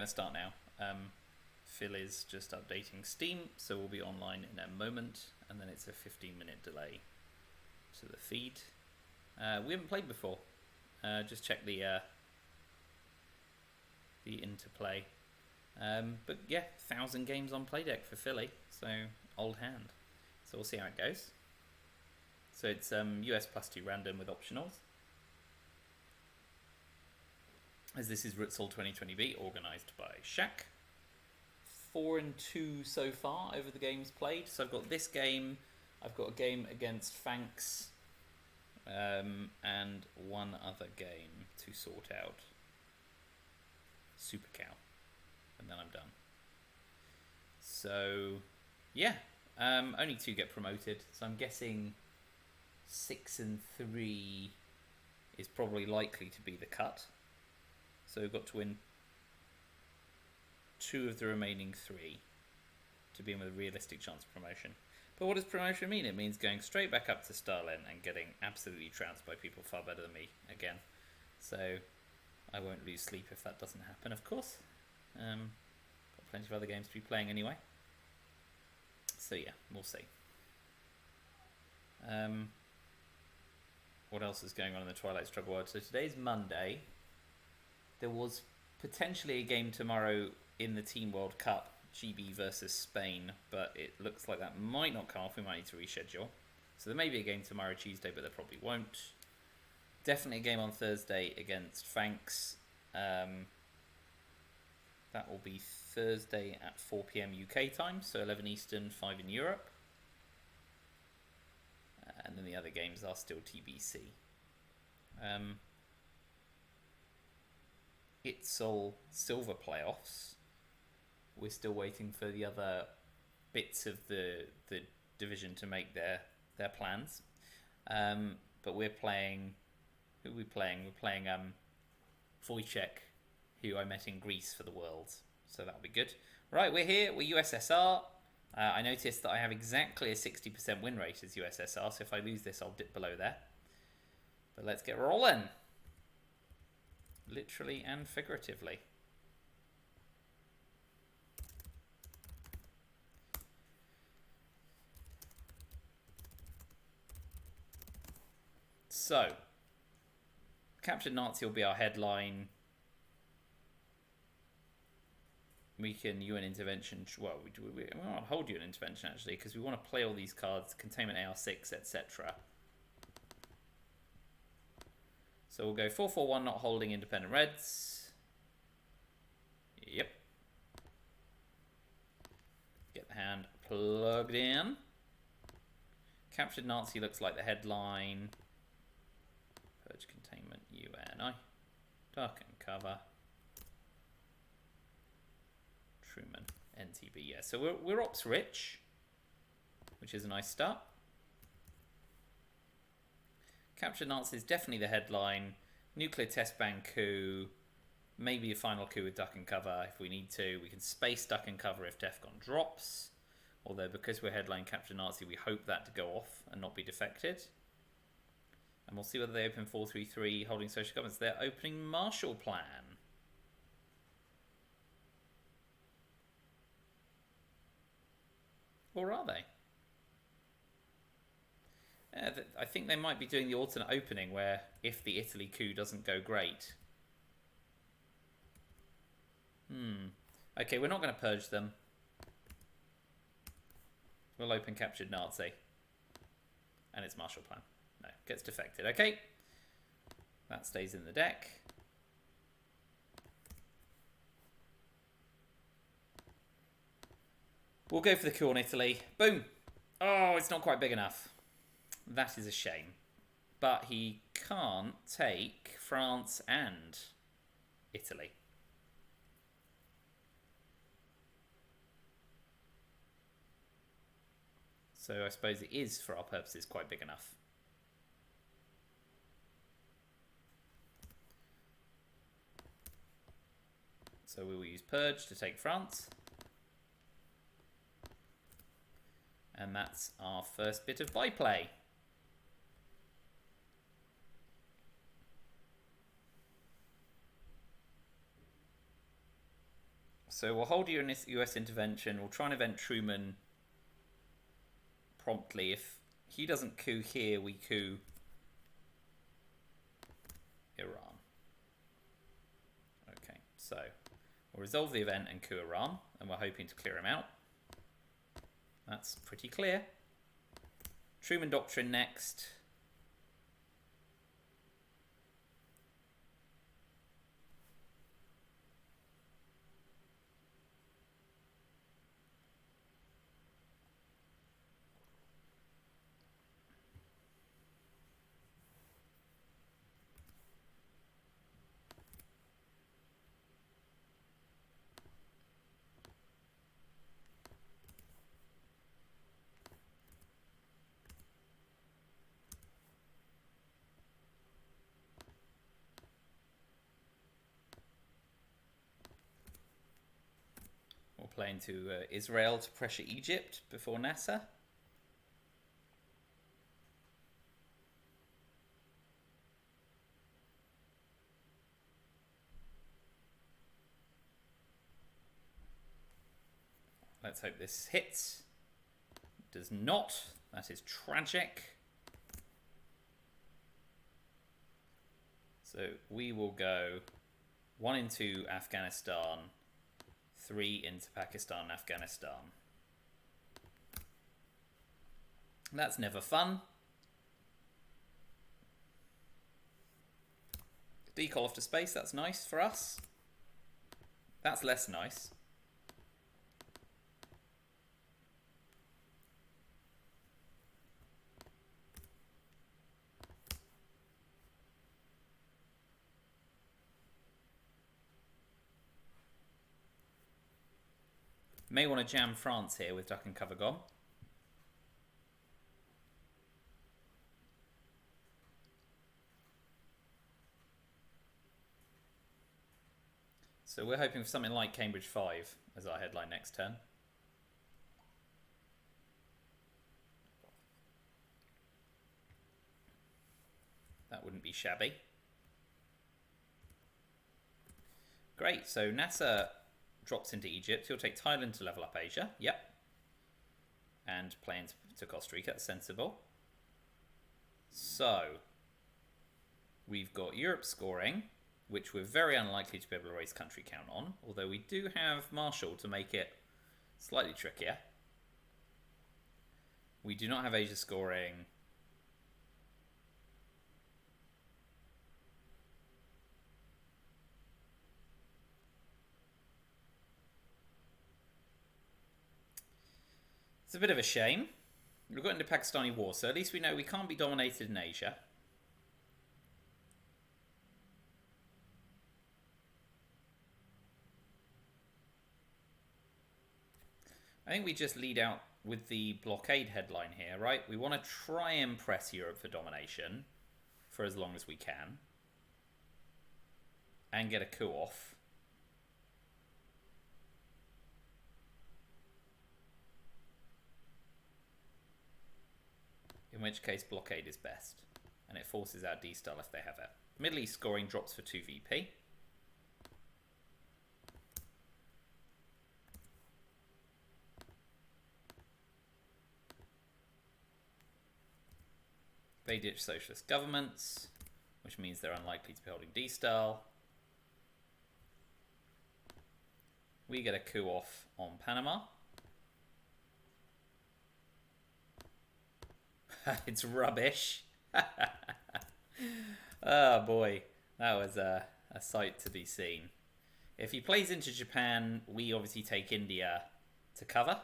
to start now. Phil is just updating Steam, so we'll be online in a moment, and then it's a 15-minute delay to the feed. We haven't played before. Just check the interplay. But yeah, 1,000 games on Playdeck for Philly, so old hand. So we'll see how it goes. So it's US +2 random with optionals. As this is RTSL 2020B, organised by Shaq. 4-2 so far over the games played. So I've got this game, I've got a game against Fanks, and one other game to sort out. Super Cow. And then I'm done. So, yeah. Only 2 get promoted. So I'm guessing 6 and 3 is probably likely to be the cut. So we've got to win 2 of the remaining 3 to be in with a realistic chance of promotion. But what does promotion mean? It means going straight back up to Starlin and getting absolutely trounced by people far better than me again. So I won't lose sleep if that doesn't happen, of course. Got plenty of other games to be playing anyway. So yeah, we'll see. What else is going on in the Twilight Struggle world? So today's Monday. There was potentially a game tomorrow in the Team World Cup, GB versus Spain, but it looks like that might not come off. We might need to reschedule. So there may be a game tomorrow, Tuesday, but there probably won't. Definitely a game on Thursday against Fanks. That will be Thursday at 4 PM UK time, so 11 Eastern, 5 in Europe. And then the other games are still TBC. RTSL Silver playoffs. We're still waiting for the other bits of the division to make their plans. But we're playing. Who are we playing? We're playing Wojciech, who I met in Greece for the Worlds. So that'll be good. Right, we're here. We're USSR. I noticed that I have exactly a 60% win rate as USSR. So if I lose this, I'll dip below there. But let's get rolling. Literally and figuratively. So, Captured Nazi will be our headline. We can UN intervention. Well, we want to hold UN intervention actually because we want to play all these cards, containment AR6, etc. So we'll go 4-4-1, not holding independent reds. Yep. Get the hand plugged in. Captured Nazi looks like the headline. Purge containment UNI. Darken cover. Truman NTB. Yeah, so we're ops rich, which is a nice start. Captured Nazi is definitely the headline. Nuclear test ban coup. Maybe a final coup with duck and cover if we need to. We can space duck and cover if Defcon drops. Although because we're headline Captured Nazi, we hope that to go off and not be defected. And we'll see whether they open 4-3-3 holding social governments. They're opening Marshall Plan. Or are they? I think they might be doing the alternate opening where if the Italy coup doesn't go great. Okay, we're not going to purge them. We'll open Captured Nazi. And it's Marshall Plan. No, gets defected. Okay. That stays in the deck. We'll go for the coup on Italy. Boom. Oh, it's not quite big enough. That is a shame. But he can't take France and Italy. So I suppose it is, for our purposes, quite big enough. So we will use Purge to take France. And that's our first bit of byplay. So we'll hold US intervention. We'll try and event Truman promptly. If he doesn't coup here, we coup Iran. Okay, so we'll resolve the event and coup Iran, and we're hoping to clear him out. That's pretty clear. Truman Doctrine next. We'll play into Israel to pressure Egypt before Nasser. Let's hope this hits. It does not. That is tragic. So we will go 1 into Afghanistan, 3 into Pakistan and Afghanistan. That's never fun. Decall off to space, that's nice for us. That's less nice. May want to jam France here with duck and cover gone. So we're hoping for something like Cambridge 5 as our headline next turn. That wouldn't be shabby. Great, so Nasser drops into Egypt. He'll take Thailand to level up Asia. Yep. And play into Costa Rica. That's sensible. So, we've got Europe scoring, which we're very unlikely to be able to raise country count on, although we do have Marshall to make it slightly trickier. We do not have Asia scoring. It's a bit of a shame. We've got into Pakistani war, so at least we know we can't be dominated in Asia. I think we just lead out with the blockade headline here, right? We want to try and press Europe for domination for as long as we can. And get a coup off. In which case blockade is best. And it forces out D-style if they have it. Middle East scoring drops for 2 VP. They ditch socialist governments, which means they're unlikely to be holding D-style. We get a coup off on Panama. It's rubbish. Oh boy, that was a sight to be seen. If he plays into Japan, we obviously take India to cover.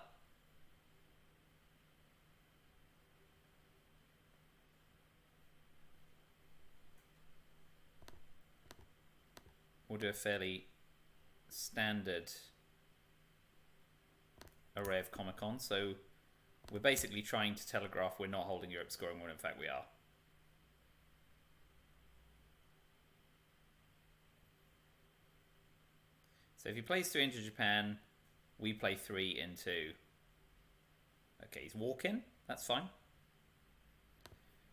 We'll do a fairly standard array of Comic-Con, so we're basically trying to telegraph we're not holding Europe scoring when in fact we are. So if he plays 3 into Japan, we play 3 into... Okay, he's walking. That's fine.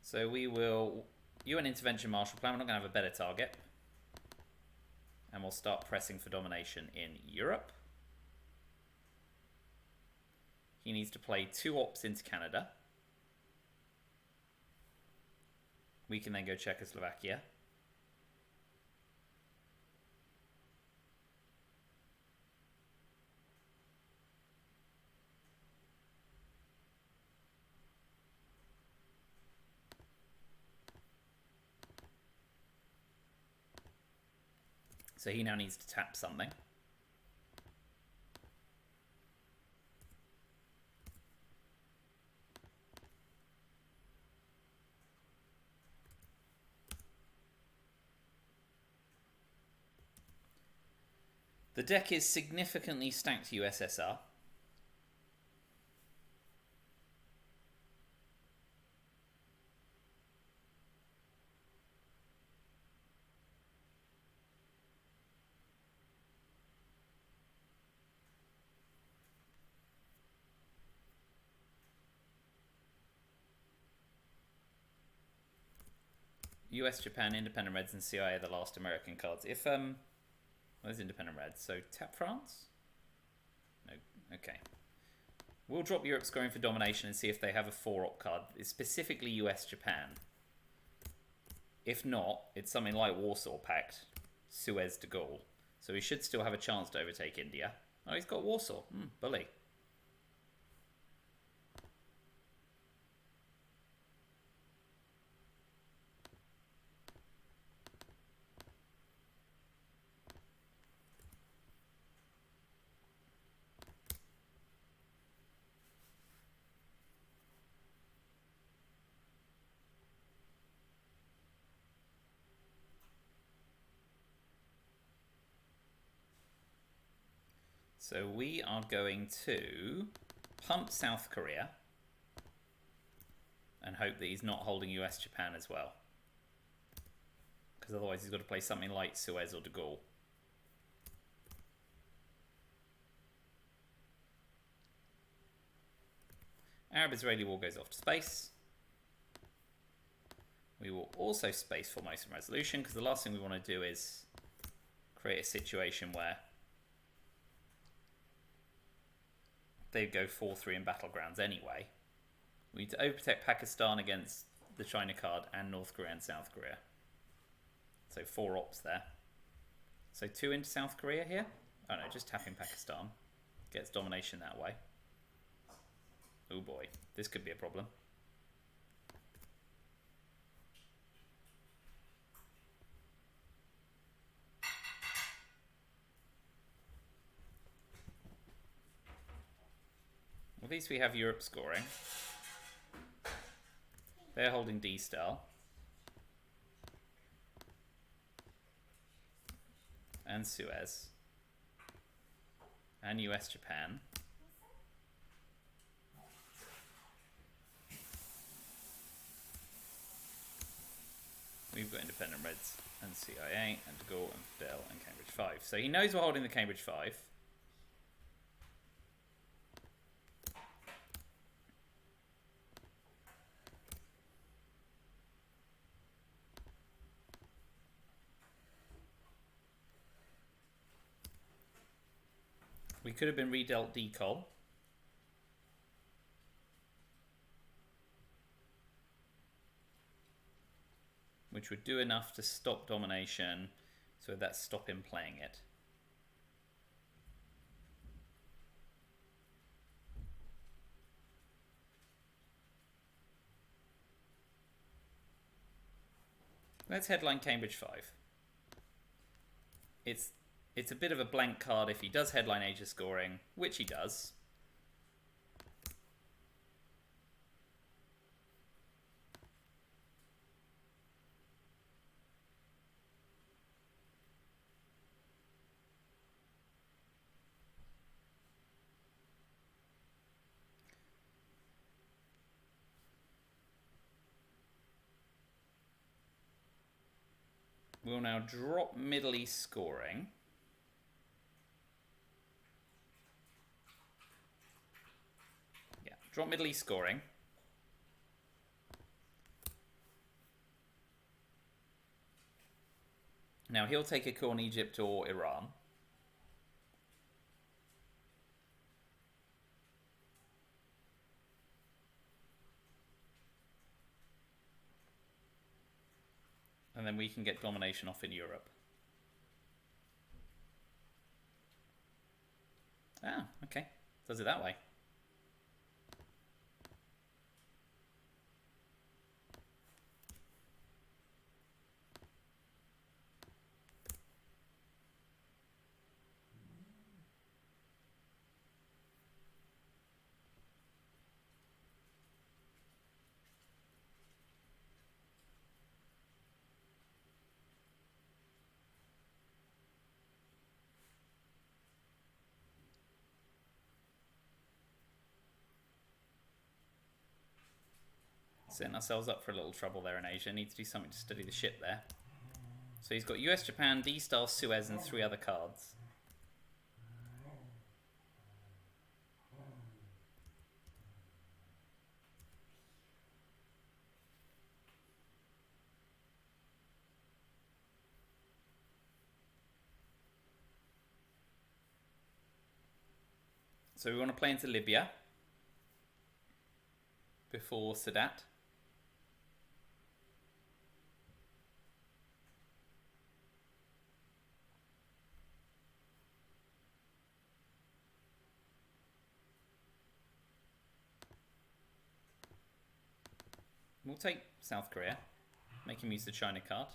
So we will... UN intervention Marshall Plan. We're not going to have a better target. And we'll start pressing for domination in Europe. he needs to play 2 ops into Canada. We can then go Czechoslovakia. So he now needs to tap something. The deck is significantly stacked USSR. US, Japan, Independent Reds, and CIA are the last American cards. If where's Independent Reds? So tap France? No. Okay. We'll drop Europe scoring for domination and see if they have a 4-op card. It's specifically US, Japan. If not, it's something like Warsaw Pact, Suez de Gaulle. So he should still have a chance to overtake India. Oh, he's got Warsaw. Bully. So we are going to pump South Korea and hope that he's not holding US Japan as well. Because otherwise he's got to play something like Suez or de Gaulle. Arab-Israeli war goes off to space. We will also space Formosan Resolution, because the last thing we want to do is create a situation where they go 4-3 in battlegrounds anyway. We need to overprotect Pakistan against the China card and North Korea and South Korea. So 4 ops there. So 2 into South Korea here. Oh no, just tapping Pakistan. Gets domination that way. Oh boy, this could be a problem. At least we have Europe scoring. They're holding D-Star. And Suez. And US Japan. We've got Independent Reds and CIA and de Gaulle and Fidel and Cambridge 5. So he knows we're holding the Cambridge 5. We could have been redealt decol. Which would do enough to stop domination, so that's stop him playing it. Let's headline Cambridge 5. It's a bit of a blank card if he does headline Asia scoring, which he does. We'll now drop Middle East scoring. Yeah, drop Middle East scoring. Now he'll take a call on Egypt or Iran. then we can get domination off in Europe. Ah, okay. Does it that way. Setting ourselves up for a little trouble there in Asia. Need to do something to steady the ship there. So he's got US, Japan, D-Star, Suez, and 3 other cards. So we want to play into Libya before Sadat. We'll take South Korea, make him use the China card.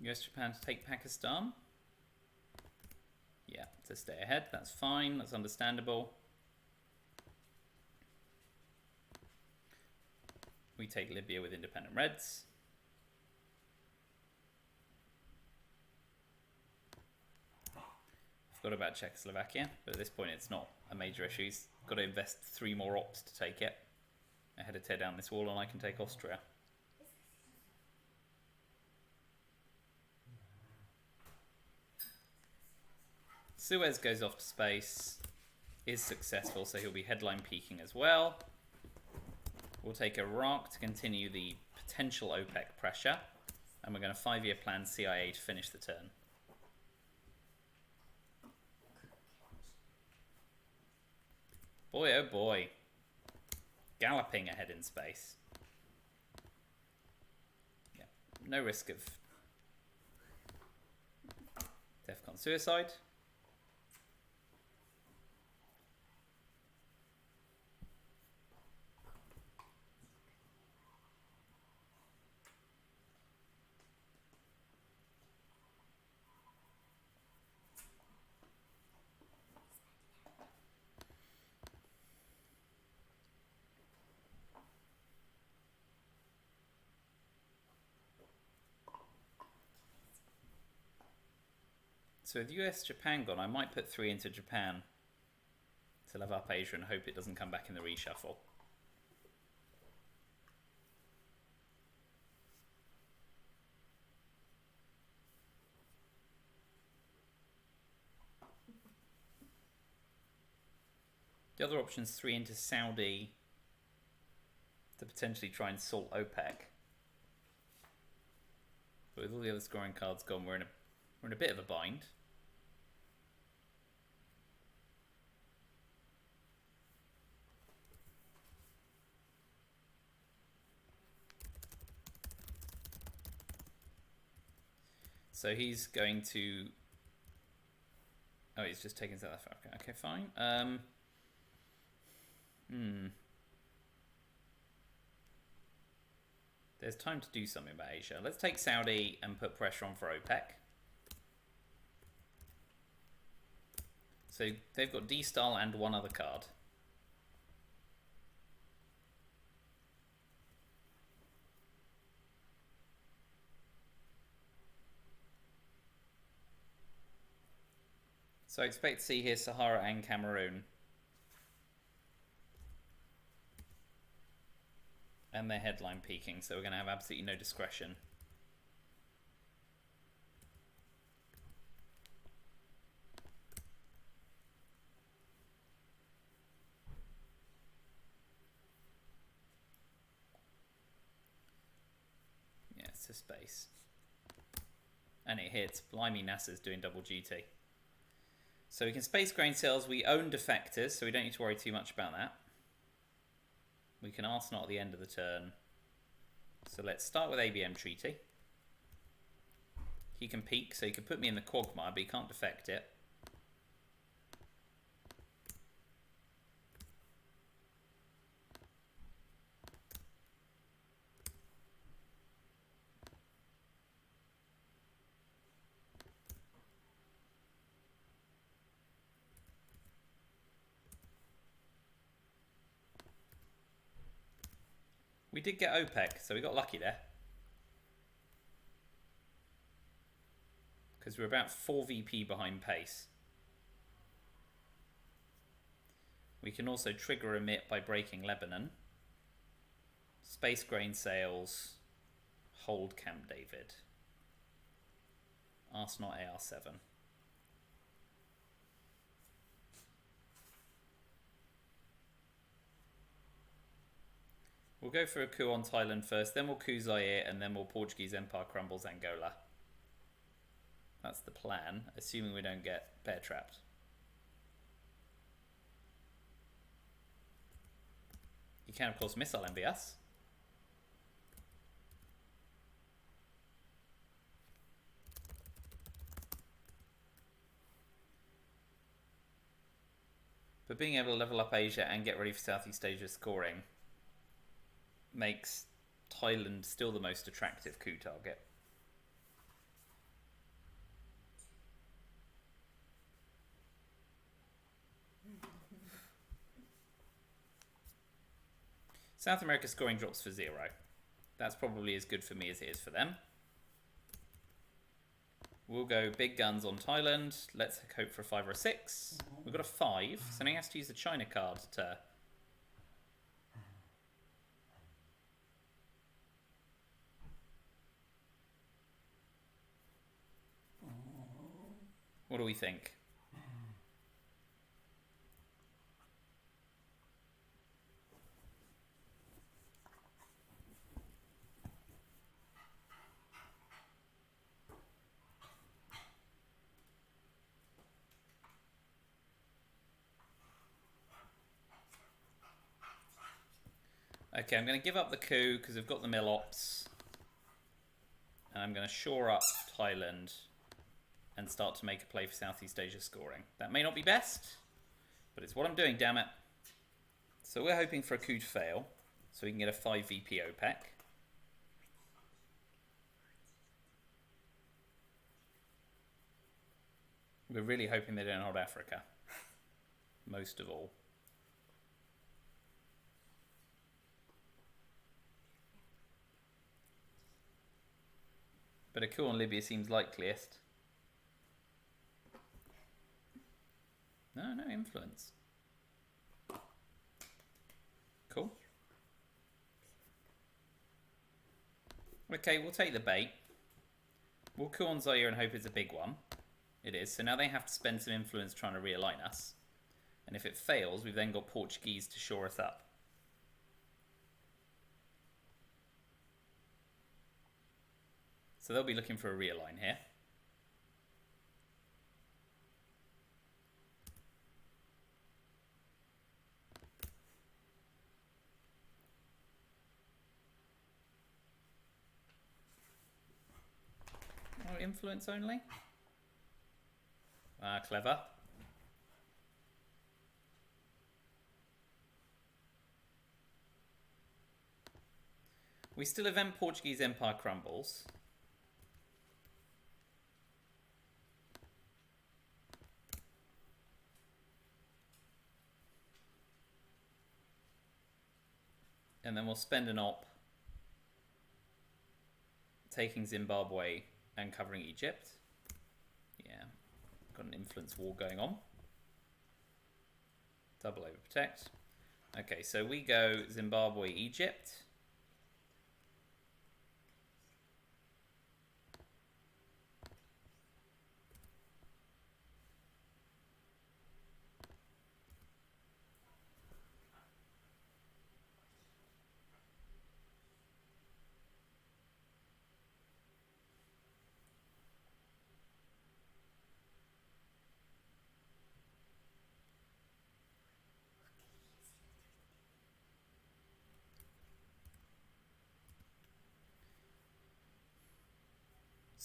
US, Japan to take Pakistan. Yeah, to stay ahead. That's fine. That's understandable. We take Libya with independent Reds. Forgot about Czechoslovakia, but at this point it's not a major issue. He's got to invest 3 more ops to take it. I had to tear down this wall and I can take Austria. Suez goes off to space, is successful, so he'll be headline peaking as well. We'll take Iraq to continue the potential OPEC pressure, and we're going to 5-year plan CIA to finish the turn. Boy, oh boy. Galloping ahead in space. Yeah, no risk of DEFCON suicide. So with US, Japan gone, I might put 3 into Japan to level up Asia and hope it doesn't come back in the reshuffle. The other option is 3 into Saudi to potentially try and salt OPEC. But with all the other scoring cards gone, we're in a bit of a bind. So he's going to... Oh, he's just taking South Africa. Okay, fine. There's time to do something about Asia. Let's take Saudi and put pressure on for OPEC. So they've got D-Style and 1 other card. So I expect to see here Sahara and Cameroon. And their headline peaking, so we're going to have absolutely no discretion. Yeah, it's a space. And it hits. Blimey, NASA's doing double duty. So we can space grain cells. We own defectors, so we don't need to worry too much about that. We can Arsenal at the end of the turn. So let's start with ABM Treaty. He can peak, so he can put me in the quagmire, but he can't defect it. We did get OPEC, so we got lucky there. Because we're about 4 VP behind pace. We can also trigger emit by breaking Lebanon. Space grain sales. Hold Camp David. Arsenal AR7. We'll go for a coup on Thailand first, then we'll coup Zaire, and then we'll Portuguese Empire crumbles Angola. That's the plan, assuming we don't get bear trapped. You can, of course, missile envy us. But being able to level up Asia and get ready for Southeast Asia scoring makes Thailand still the most attractive coup target. South America scoring drops for 0. That's probably as good for me as it is for them. We'll go big guns on Thailand. Let's hope for a 5 or a 6. We've got a 5, so now he has to use the China card to... What do we think? Okay, I'm going to give up the coup because I've got the mill ops. And I'm going to shore up Thailand and start to make a play for Southeast Asia scoring. That may not be best, but it's what I'm doing, damn it. So we're hoping for a coup to fail, so we can get a 5 VP OPEC. We're really hoping they don't hold Africa, most of all. But a coup on Libya seems likeliest. No influence. Cool. Okay, we'll take the bait. We'll coup on Zaire and hope it's a big one. It is. So now they have to spend some influence trying to realign us. And if it fails, we've then got Portuguese to shore us up. So they'll be looking for a realign here. Oh, influence only? Ah, clever. We still event Portuguese Empire crumbles. And then we'll spend an op taking Zimbabwe and covering Egypt. Yeah, got an influence war going on. Double overprotect. Okay, so we go Zimbabwe, Egypt.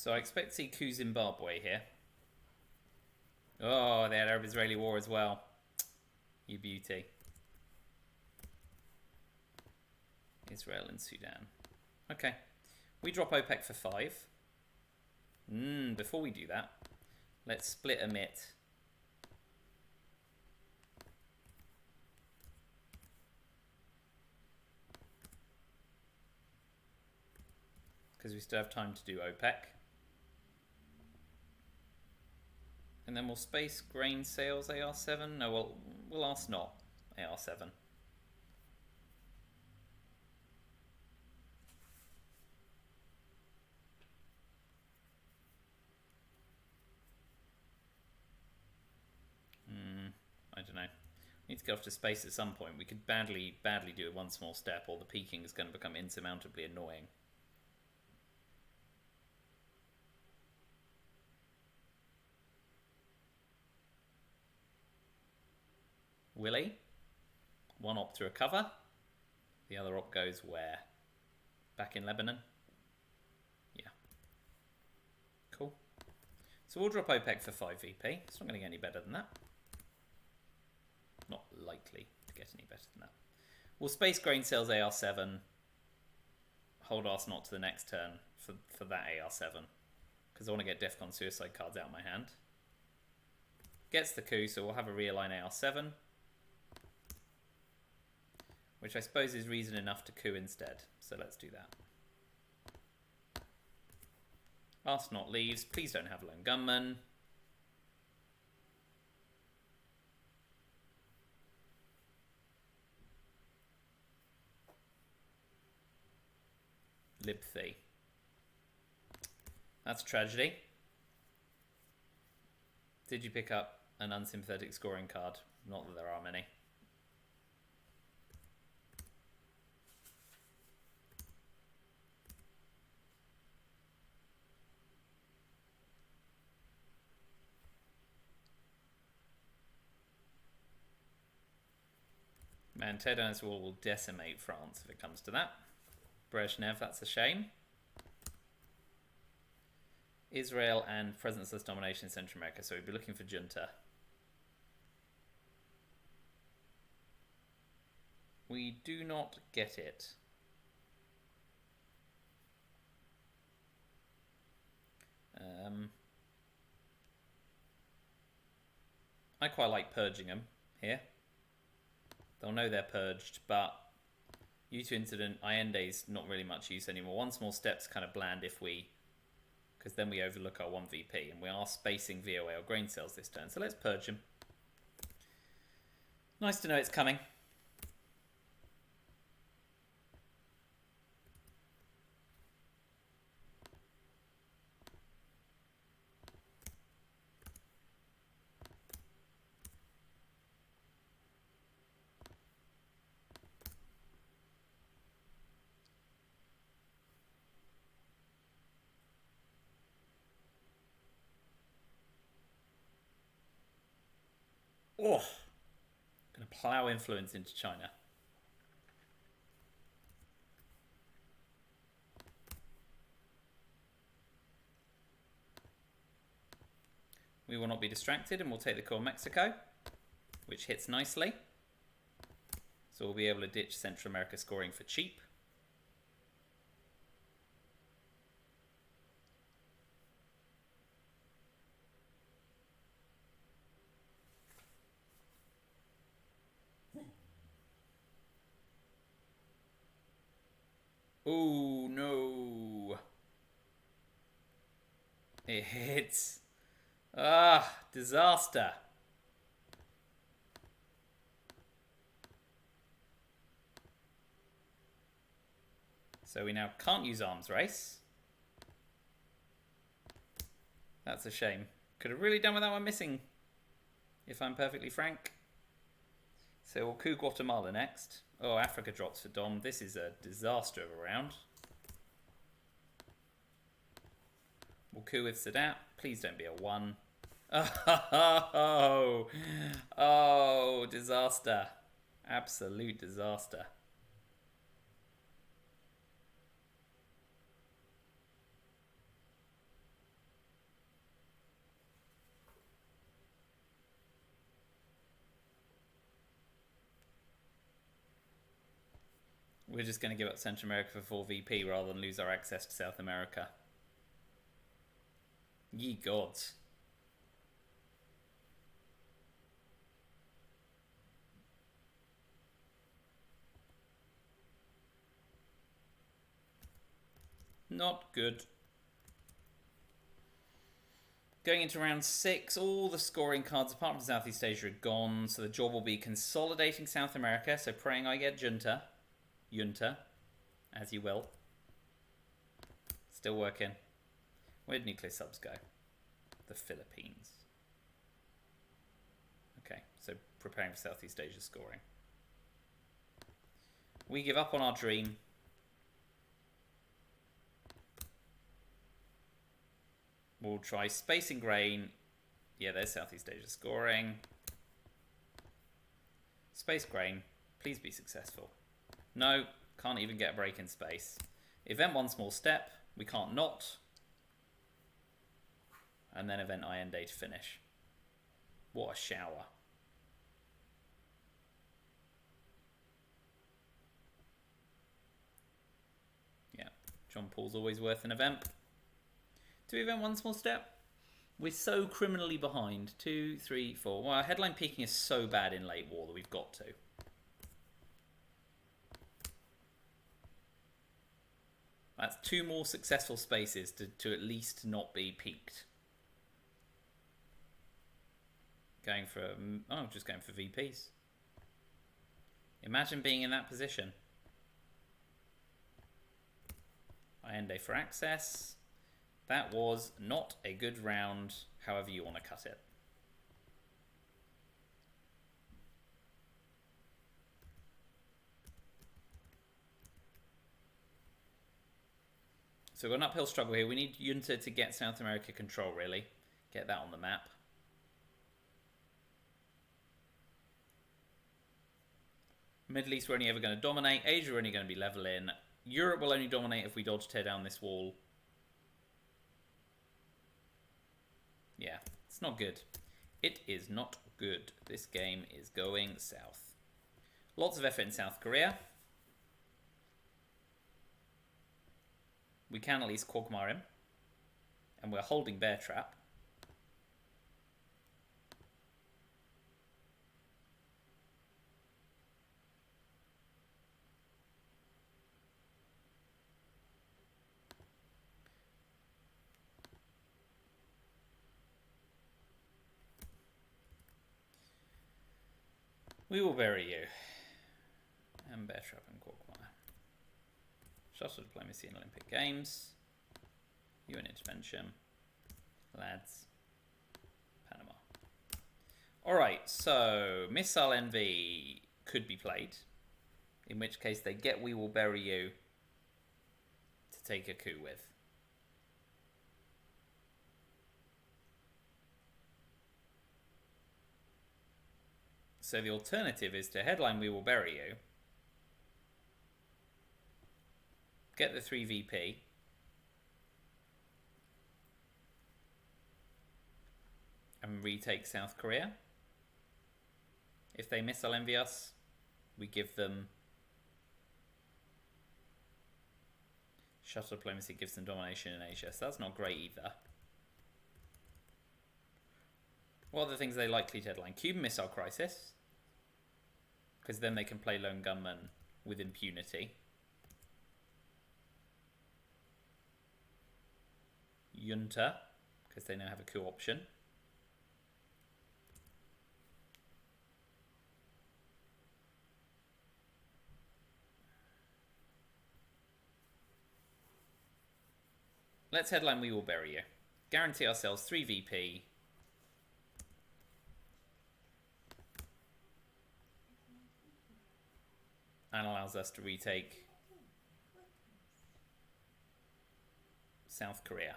So I expect to see coup Zimbabwe here. Oh, they had Arab-Israeli war as well. You beauty. Israel and Sudan. Okay. We drop OPEC for 5. Before we do that, let's split emit. Because we still have time to do OPEC. And then we'll space grain sales AR7. No, we'll ask not AR7. I don't know. Need to get off to space at some point. We could badly do it one small step, or the peaking is going to become insurmountably annoying. Willie? One op to recover. The other op goes where? Back in Lebanon? Yeah. Cool. So we'll drop OPEC for 5 VP. It's not going to get any better than that. Not likely to get any better than that. We'll space grain sales AR7. Hold us not to the next turn for that AR7. Because I want to get DEFCON suicide cards out of my hand. Gets the coup, so we'll have a realign AR7. Which I suppose is reason enough to coup instead. So let's do that. Ask not leaves. Please don't have lone gunman. Libthy. That's a tragedy. Did you pick up an unsympathetic scoring card? Not that there are many. Man, Ted Ernst will decimate France if it comes to that. Brezhnev, that's a shame. Israel and presence-less domination in Central America, so we'd be looking for junta. We do not get it. I quite like purging them here. They'll know they're purged, but U2 incident, Allende's not really much use anymore. One small step's kind of bland if we, because then we overlook our 1 VP, and we are spacing VOA or grain sales this turn. So let's purge him. Nice to know it's coming. Oh, gonna plow influence into China. We will not be distracted, and we'll take the core Mexico, which hits nicely. So we'll be able to ditch Central America scoring for cheap. Oh no. It hits. Ah, disaster. So we now can't use arms race. That's a shame. Could have really done with that one missing, if I'm perfectly frank. So we'll coup Guatemala next. Oh, Africa drops for Dom. This is a disaster of a round. We'll coup with Sadat. Please don't be a 1. Oh, disaster. Absolute disaster. We're just going to give up Central America for 4 VP rather than lose our access to South America. Ye gods. Not good. Going into round 6, all the scoring cards apart from Southeast Asia are gone, so the job will be consolidating South America, so praying I get Junta, as you will. Still working. Where did nuclear subs go? The Philippines. Okay, so preparing for Southeast Asia scoring. We give up on our dream. We'll try Space and Grain. Yeah, there's Southeast Asia scoring. Space Grain, please be successful. No, can't even get a break in space. Event 1 small step, we can't not. And then event IN day to finish. What a shower. Yeah, John Paul's always worth an event. Do event 1 small step? We're so criminally behind. 2, 3, 4. Well, our headline peaking is so bad in late war that we've got to. That's 2 more successful spaces to at least not be peaked. Going for... Oh, just going for VPs. Imagine being in that position. IN day for access. That was not a good round, however you want to cut it. So we've got an uphill struggle here. We need Junta to get South America control, really. Get that on the map. Middle East, we're only ever going to dominate. Asia, we're only going to be level in. Europe will only dominate if we dodge tear down this wall. Yeah, it's not good. It is not good. This game is going south. Lots of effort in South Korea. We can at least quagmire him. And we're holding Bear Trap. We will bury you. And Bear Trap and Quagmire. Shuttle Diplomacy in Olympic Games. UN Intervention. Lads. Panama. Alright, so Missile Envy could be played. In which case they get We Will Bury You to take a coup with. So the alternative is to headline We Will Bury You, get the 3 VP, and retake South Korea. If they missile envy us, we give them shuttle diplomacy, gives them domination in Asia. So that's not great either. What are the things they likely to headline? Cuban Missile Crisis, because then they can play Lone Gunman with impunity. Junta, because they now have a coup option. Let's headline We Will Bury You. Guarantee ourselves 3 VP. And allows us to retake South Korea.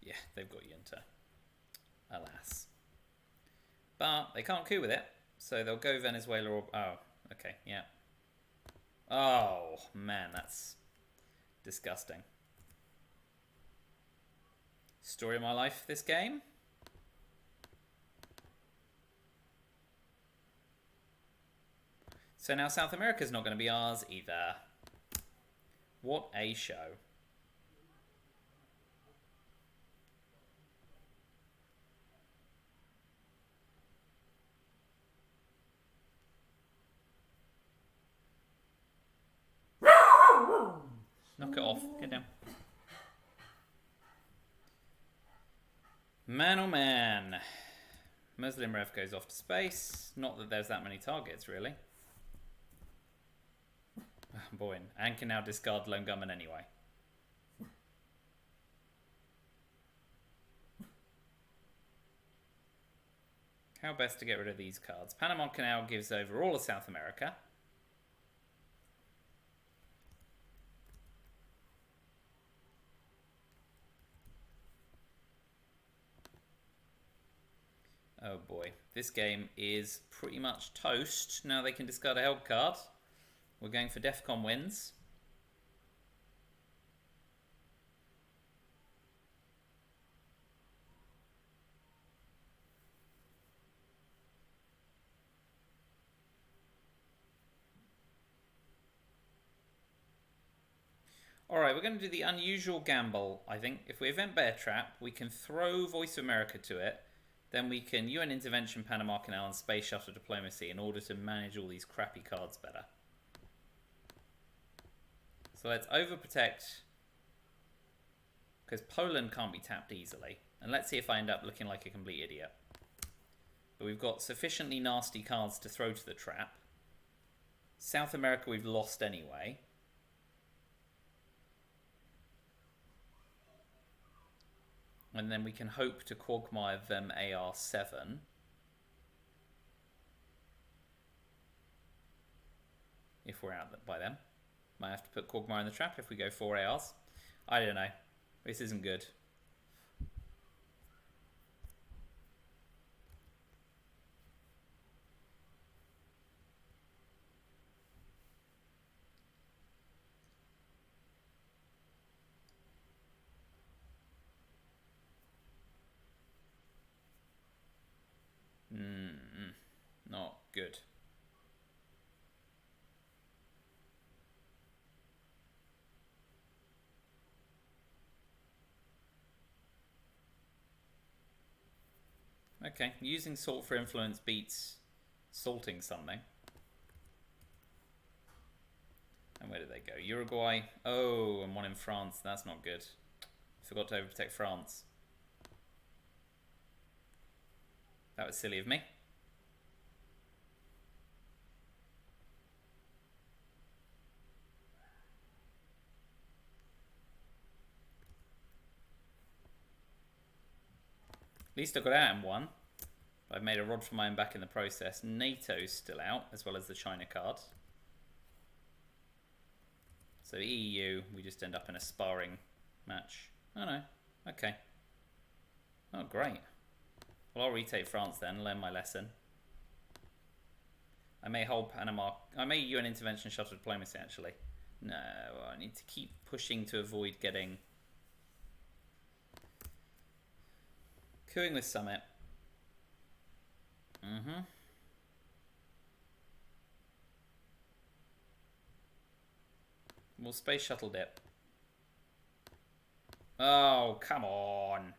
Yeah, they've got Junta. Alas. But they can't coup with it, so they'll go Venezuela or... Oh, okay, yeah. Oh, man, that's disgusting. Story of my life, this game. So now South America's not going to be ours either. What a show. Knock it off. Get down. Man oh man. Muslim Rev goes off to space. Not that there's that many targets, really. Boy, and can now discard Lone Gunman anyway. How best to get rid of these cards? Panama Canal gives over all of South America. Oh boy, this game is pretty much toast. Now they can discard a help card. We're going for Defcon wins. Alright, we're going to do the unusual gamble, I think. If we event Bear Trap, we can throw Voice of America to it. Then we can UN Intervention, Panama Canal, and Space Shuttle Diplomacy in order to manage all these crappy cards better. So let's overprotect, because Poland can't be tapped easily. And let's see if I end up looking like a complete idiot. But we've got sufficiently nasty cards to throw to the trap. South America we've lost anyway. And then we can hope to quagmire them AR7. If we're out by them. Might have to put quagmire in the trap if we go 4 ARs. I don't know. This isn't good. Not good. Okay, using salt for influence beats salting something. And where did they go? Uruguay. Oh, and one in France. That's not good. Forgot to overprotect France. That was silly of me. At least I got out in one. I've made a rod for my own back in the process. NATO's still out, as well as the China card. So EU, we just end up in a sparring match. Oh no, okay. Oh great. Well, I'll retake France then, learn my lesson. I may hold Panama. I may UN Intervention Shuttle Diplomacy actually. No, I need to keep pushing to avoid getting... Cooing with Summit. We'll Space Shuttle dip. Oh, come on.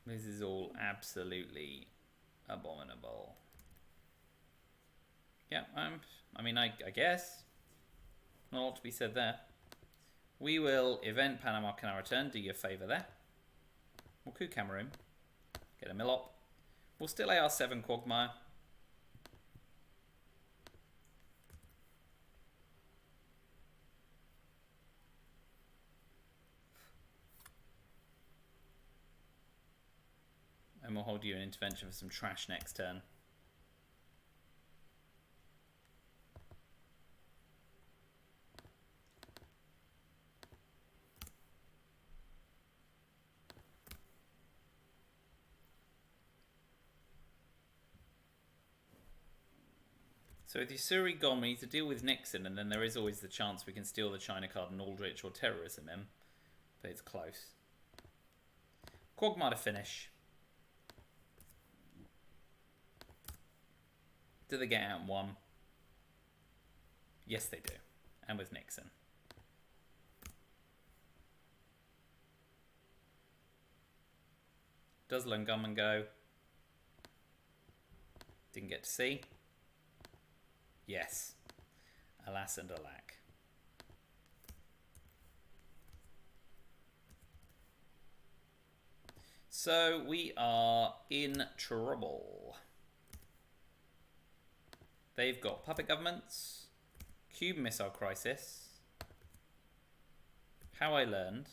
This is all absolutely abominable. Yeah, I mean, I guess. Not a lot to be said there. We will event Panama Canal return. Do you a favour there. We'll coup Cameroon. Get a Millop. We'll still AR7 Quagmire. And we'll hold you an intervention for some trash next turn. So with Yusuri gone, we need to deal with Nixon, and then there is always the chance we can steal the China card and Aldrich or terrorism in. But it's close. Quagmire to finish. Do they get out in one? Yes, they do. And with Nixon. Does Lungaman go? Didn't get to see. Yes. Alas and alack. So we are in trouble. They've got puppet governments, Cuban Missile Crisis, How I Learned,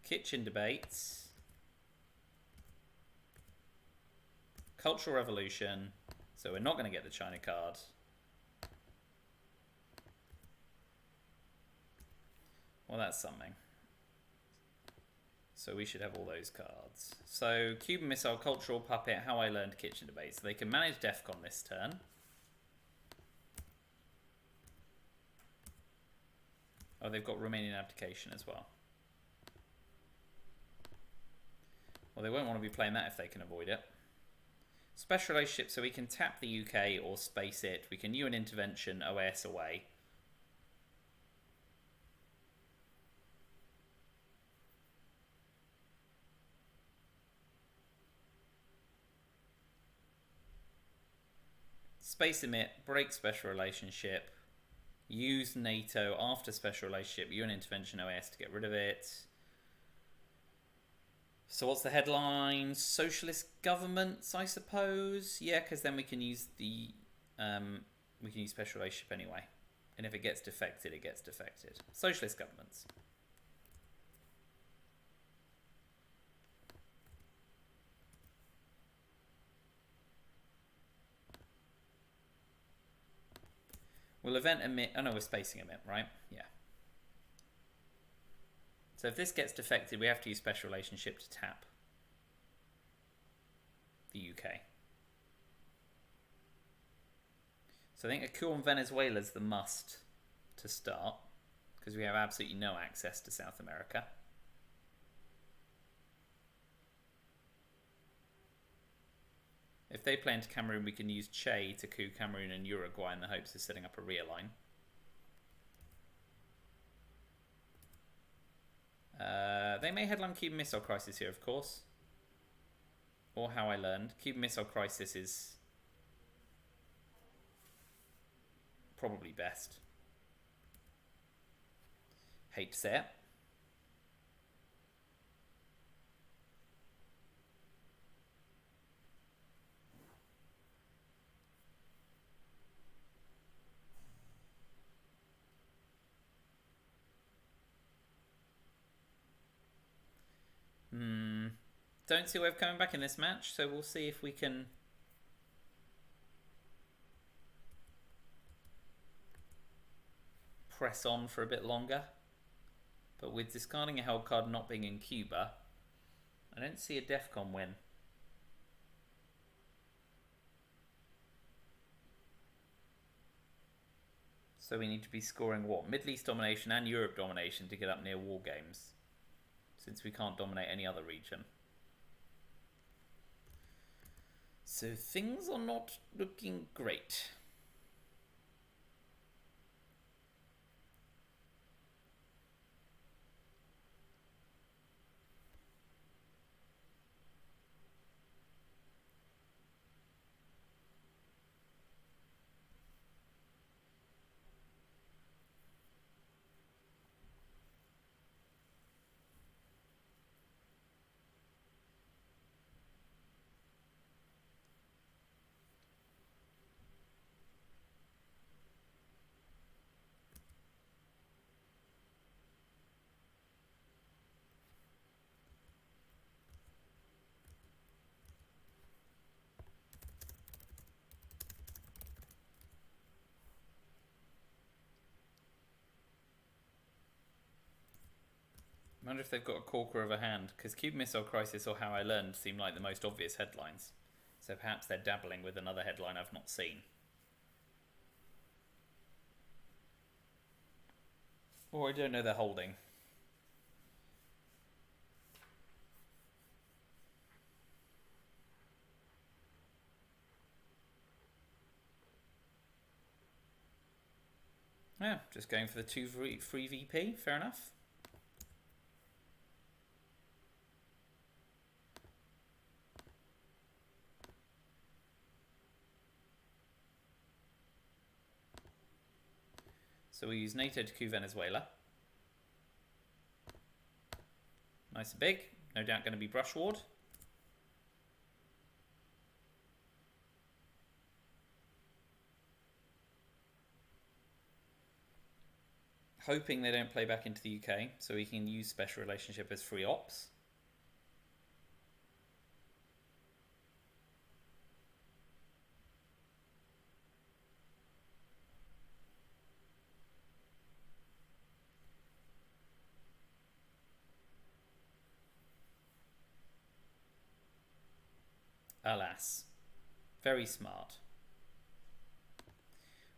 Kitchen Debates, Cultural Revolution, so we're not going to get the China card. Well, that's something. So we should have all those cards. So Cuban Missile, Cultural Puppet, How I Learned, Kitchen Debate. So they can manage DEFCON this turn. Oh, they've got Romanian abdication as well. Well, they won't want to be playing that if they can avoid it. Special relationship, so we can tap the UK or space it. We can UN intervention, OAS away. Space emit, break special relationship, use NATO after special relationship, UN intervention, OAS to get rid of it. So what's the headline? Socialist governments, I suppose. Yeah, because then we can use the special relationship anyway. And if it gets defected, it gets defected. Socialist governments. We'll event emit. Oh no, we're spacing emit, right? Yeah. So if this gets defected, we have to use special relationship to tap the UK. So I think a coup on Venezuela is the must to start, because we have absolutely no access to South America. If they play into Cameroon, we can use Che to coup Cameroon and Uruguay in the hopes of setting up a realign. They may headline Cuban Missile Crisis here, of course. Or How I Learned. Cuban Missile Crisis is probably best. Hate to say it. Don't see a way of coming back in this match, so we'll see if we can press on for a bit longer. But with discarding a held card not being in Cuba, I don't see a DEFCON win. So we need to be scoring what? Middle East domination and Europe domination to get up near war games, since we can't dominate any other region. So things are not looking great. I wonder if they've got a corker of a hand, because Cuban Missile Crisis or How I Learned seem like the most obvious headlines. So perhaps they're dabbling with another headline I've not seen. Or I don't know they're holding. Yeah, just going for the 2 free VP, fair enough. So we use NATO to coup Venezuela. Nice and big, no doubt going to be brush ward. Hoping they don't play back into the UK, so we can use special relationship as free ops. Alas. Very smart.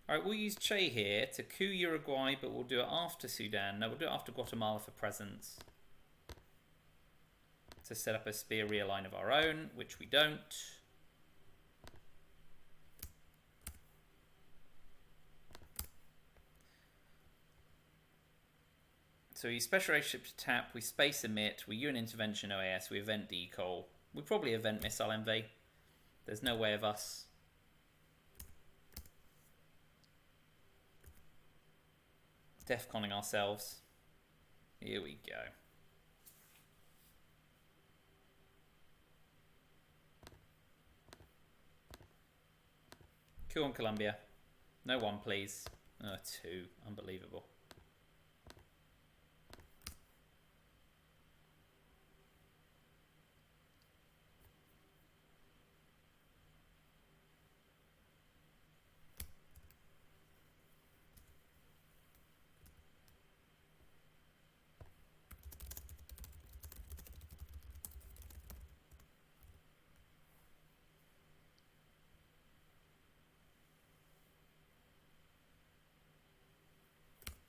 Alright, we'll use Che here to coup Uruguay, but we'll do it after Sudan. No, we'll do it after Guatemala for presence. To set up a spear realign of our own, which we don't. So we use special relationship to tap, we space emit, we UN intervention OAS, we event decall. We probably event missile MV. There's no way of us defconning ourselves. Here we go. Coup on Colombia. No 1, please. 2. Unbelievable.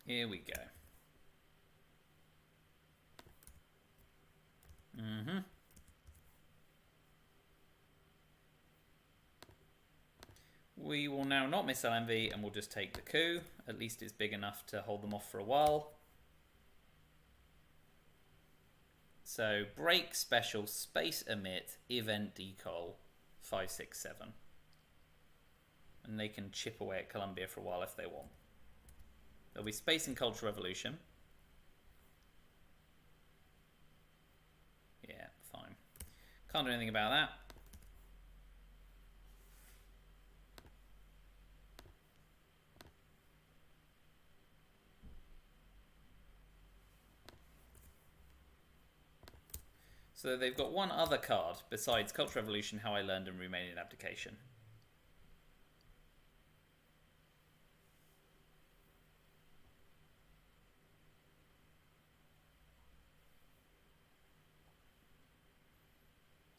Here we go. We will now not miss LMV and we'll just take the coup. At least it's big enough to hold them off for a while. So break special, space emit, event decall, 5, 6, 7. And they can chip away at Colombia for a while if they want. There'll be space and cultural revolution. Yeah, fine. Can't do anything about that. So they've got one other card besides Cultural Revolution, How I Learned, and Romanian Abdication.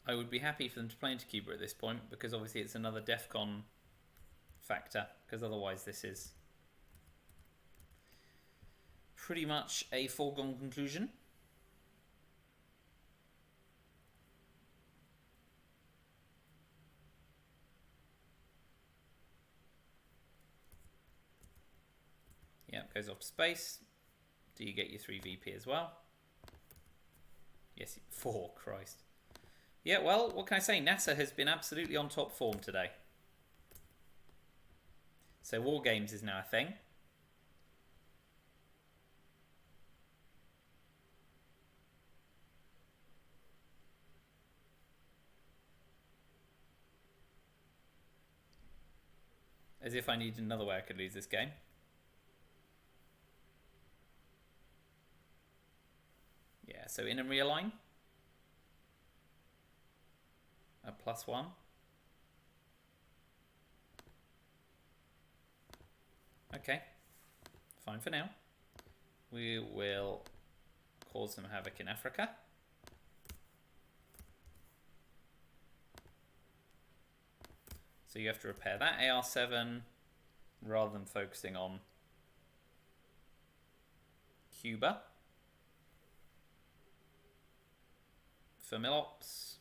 I would be happy for them to play into Cuba at this point, because obviously it's another DEFCON factor, because otherwise this is pretty much a foregone conclusion. Yeah, goes off to space. Do you get your 3 VP as well? Yes, 4, Christ. Yeah, well, what can I say? NASA has been absolutely on top form today. So War Games is now a thing. As if I needed another way I could lose this game. Yeah, so in and realign. A +1. Okay, fine for now. We will cause some havoc in Africa. So you have to repair that AR7 rather than focusing on Cuba. For Milops.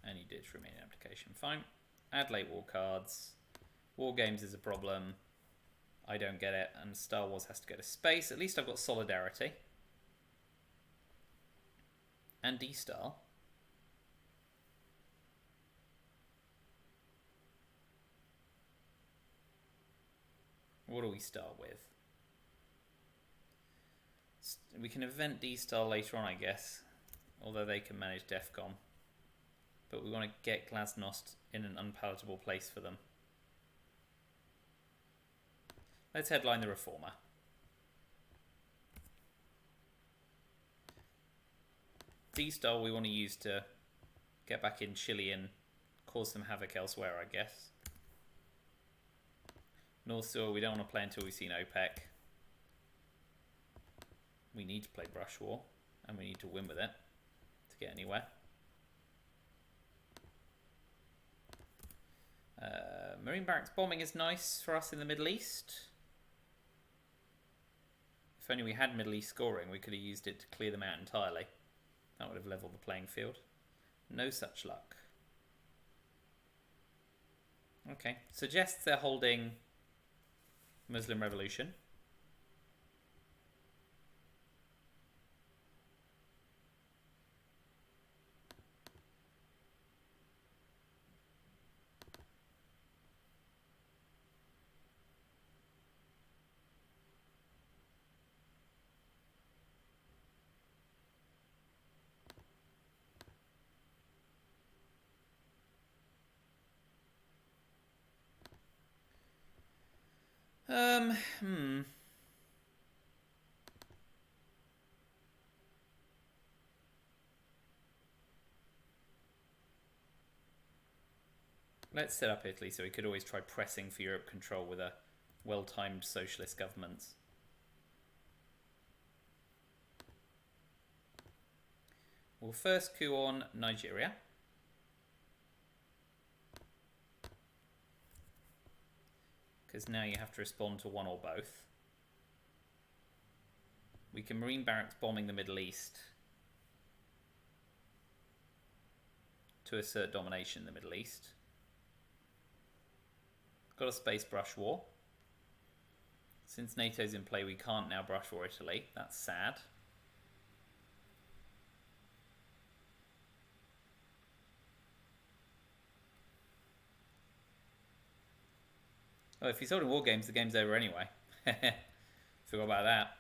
And you ditch remaining application. Fine. Add late war cards. War games is a problem. I don't get it. And Star Wars has to go to space. At least I've got Solidarity. And D-Star. What do we start with? We can event D-Star later on, I guess. Although they can manage DEFCON. But we want to get Glasnost in an unpalatable place for them. Let's headline the Reformer. D-Star we want to use to get back in Chile and cause some havoc elsewhere, I guess. North Shore we don't want to play until we've seen OPEC. We need to play Brush War, and we need to win with it to get anywhere. Marine barracks bombing is nice for us in the Middle East. If only we had Middle East scoring, we could have used it to clear them out entirely. That would have leveled the playing field. No such luck. Okay, suggests they're holding Muslim Revolution. Let's set up Italy so we could always try pressing for Europe control with a well-timed socialist government. We'll first coup on Nigeria. Because now you have to respond to one or both. We can Marine barracks bombing the Middle East to assert domination in the Middle East. Got a space brush war. Since NATO's in play, we can't now brush war Italy. That's sad. Oh, if he's holding war games, the game's over anyway. Forgot about that.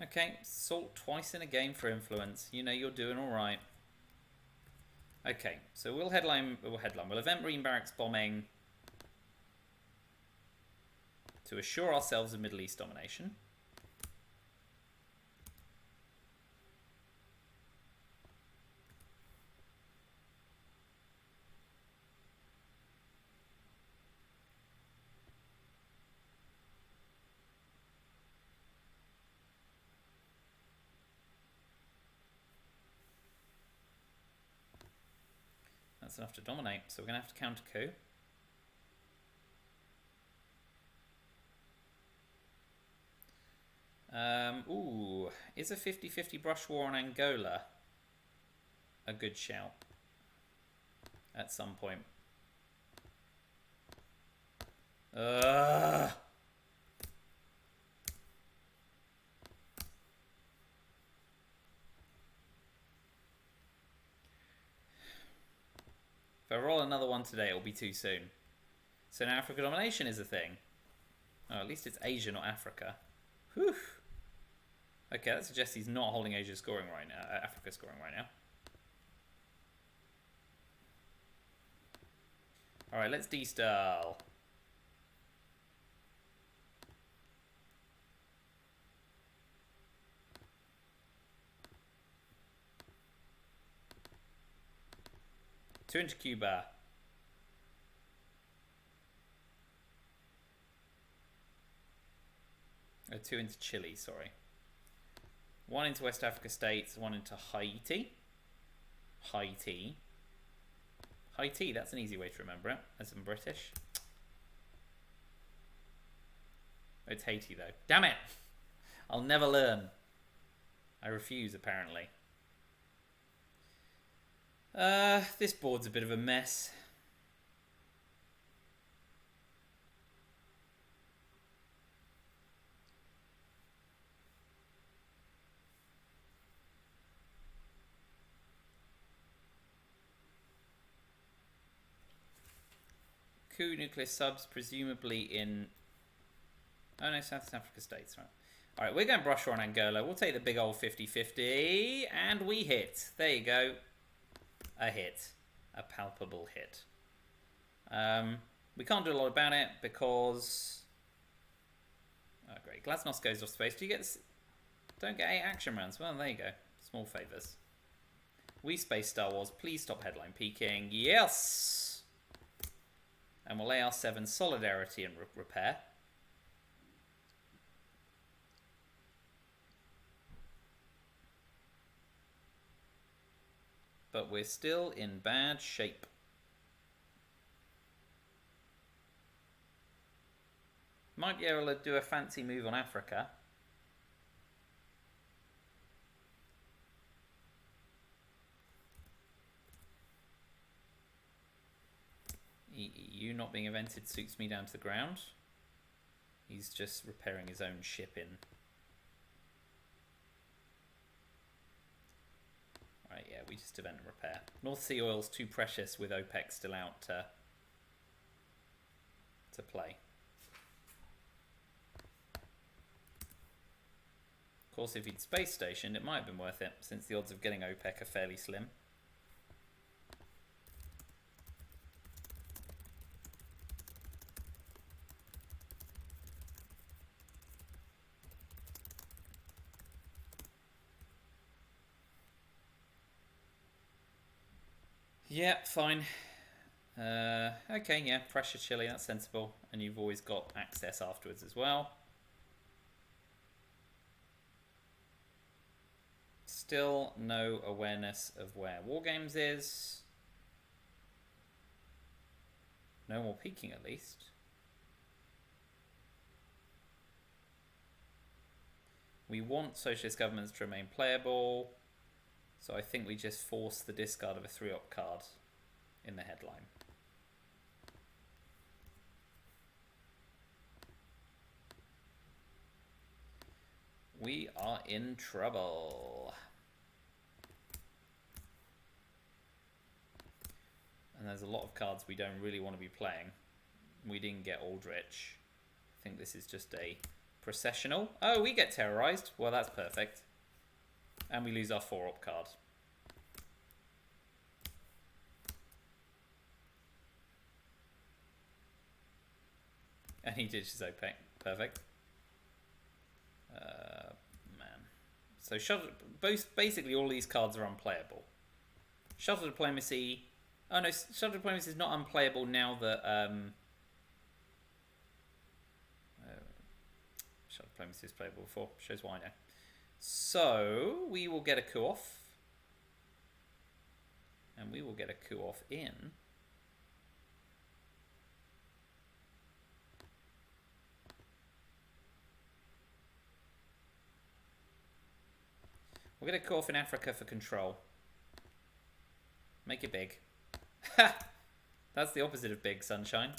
Okay, salt twice in a game for influence. You know you're doing all right. Okay, so we'll event Marine barracks bombing to assure ourselves of Middle East domination. That's enough to dominate, so we're going to have to counter coup. Ooh, is a 50-50 brush war on Angola a good shout at some point? If I roll another one today, it'll be too soon. So now Africa domination is a thing. Oh, at least it's Asia, not Africa. Whew. Okay, that suggests he's not holding Asia scoring right now. Africa scoring right now. All right, let's de-style. Two into Cuba. 2 into Chile, sorry. 1 into West Africa states, 1 into Haiti. Haiti, that's an easy way to remember it, as I'm British. It's Haiti, though. Damn it! I'll never learn. I refuse, apparently. This board's a bit of a mess. Coup nuclear subs, presumably in... Oh no, South Africa states, right. Alright, we're going brush on Angola. We'll take the big old 50-50. And we hit. There you go. A hit. A palpable hit. We can't do a lot about it because... Oh, great. Glasnost goes off space. Do you get this? Don't get 8 action rounds. Well, there you go. Small favours. We space Star Wars. Please stop headline peeking. Yes! And we'll AR7 Solidarity and Repair. But we're still in bad shape. Might be able to do a fancy move on Africa. EU not being invented suits me down to the ground. He's just repairing his own ship in. Right, yeah, we just event and repair. North Sea oil's too precious with OPEC still out to play. Of course, if he'd space stationed, it might have been worth it, since the odds of getting OPEC are fairly slim. Yeah, fine. Okay, yeah, pressure Chile, that's sensible. And you've always got access afterwards as well. Still no awareness of where Wargames is. No more peeking, at least. We want socialist governments to remain playable. So I think we just force the discard of a 3-op card in the headline. We are in trouble. And there's a lot of cards we don't really want to be playing. We didn't get Aldrich. I think this is just a processional. Oh, we get terrorized. Well, that's perfect. And we lose our 4-op card. And he ditches OPEC. Perfect. Man. So basically all these cards are unplayable. Shuttle Diplomacy. Oh no, Shuttle Diplomacy is not unplayable now that Shuttle Diplomacy is playable before. Shows why now. So we will get a coup off. And we will get a coup off in. We'll get a coup off in Africa for control. Make it big. Ha! That's the opposite of big, sunshine.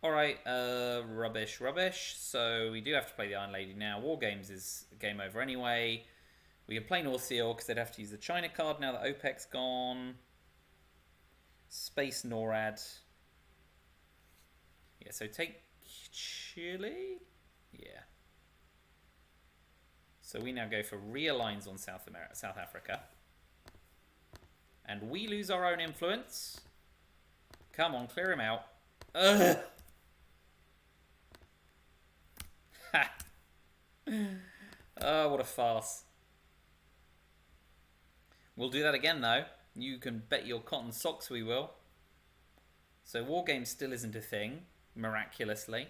Alright, rubbish. So we do have to play the Iron Lady now. War Games is game over anyway. We can play North Sea because they'd have to use the China card now that OPEC's gone. Space NORAD. Yeah, so take Chile? Yeah. So we now go for realigns on South Africa. And we lose our own influence. Come on, clear him out. Ugh. Ha. Oh, what a farce. We'll do that again, though. You can bet your cotton socks we will. So War Games still isn't a thing, miraculously.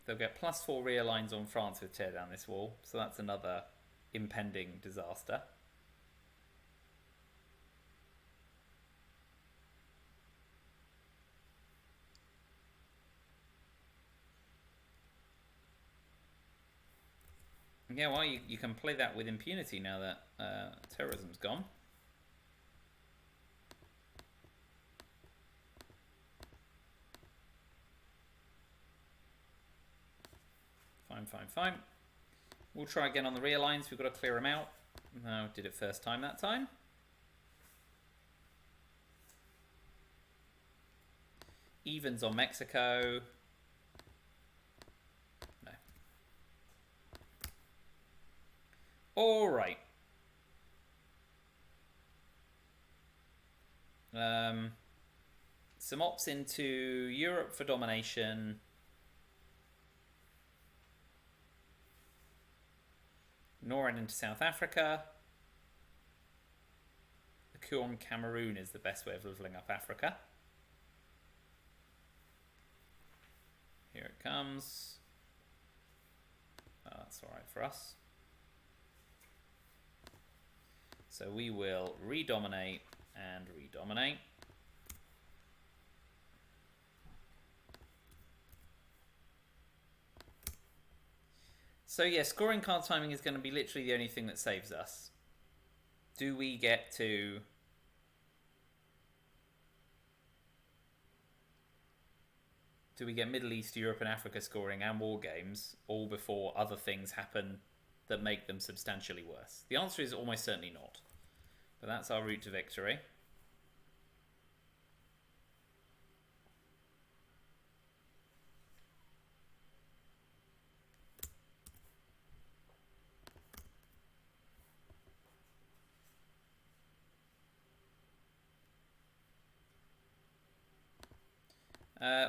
They'll get +4 realigns on France with tear down this wall, so that's another impending disaster. Yeah, well, you can play that with impunity now that terrorism's gone. Fine. We'll try again on the rear lines. We've got to clear them out. No, did it first time that time. Evens on Mexico. No. All right. Some ops into Europe for domination. NORAD into South Africa. The coup on Cameroon is the best way of leveling up Africa. Here it comes. Oh, that's alright for us. So we will redominate and redominate. So yeah, scoring card timing is going to be literally the only thing that saves us. Do we get to... Do we get Middle East, Europe and Africa scoring and war games all before other things happen that make them substantially worse? The answer is almost certainly not. But that's our route to victory.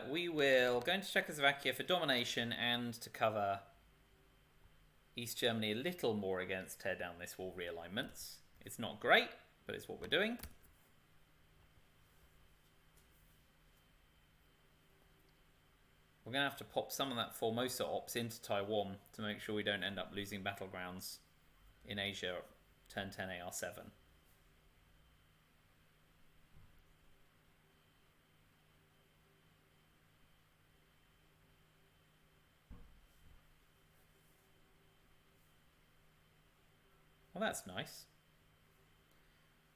We will go into Czechoslovakia for domination and to cover East Germany a little more against tear down this wall realignments. It's not great, but it's what we're doing. We're going to have to pop some of that Formosa ops into Taiwan to make sure we don't end up losing battlegrounds in Asia turn 10 AR7. Well, that's nice.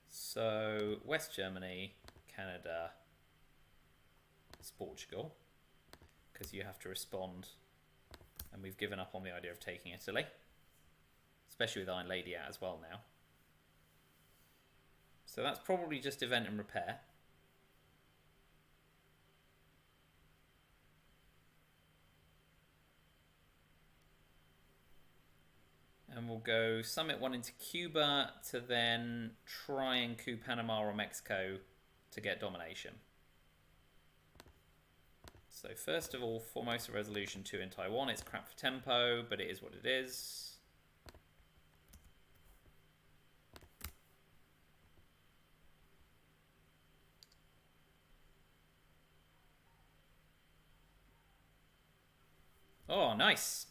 So, West Germany, Canada, it's Portugal, because you have to respond, and we've given up on the idea of taking Italy, especially with Iron Lady out as well now. So that's probably just event and repair. And we'll go Summit 1 into Cuba to then try and coup Panama or Mexico to get domination. So first of all, Formosa Resolution 2 in Taiwan. It's crap for tempo, but it is what it is. Oh, nice.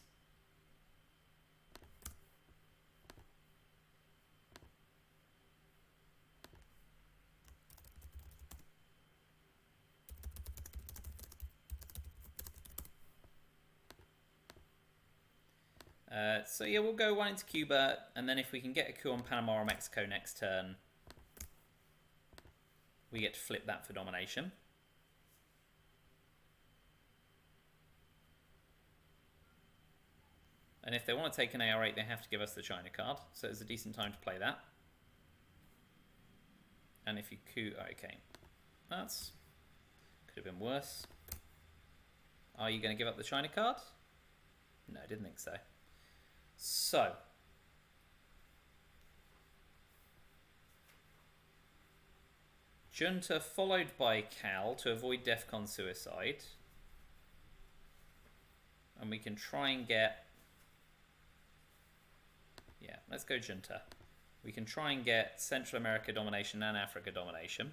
So yeah, we'll go 1 into Cuba, and then if we can get a coup on Panama or Mexico next turn, we get to flip that for domination. And if they want to take an AR8, they have to give us the China card, so it's a decent time to play that. And if you coup... okay, that's... could have been worse. Are you going to give up the China card? No, I didn't think so. So, Junta followed by Cal to avoid DEFCON suicide. And we can try and get... yeah, let's go Junta. We can try and get Central America domination and Africa domination.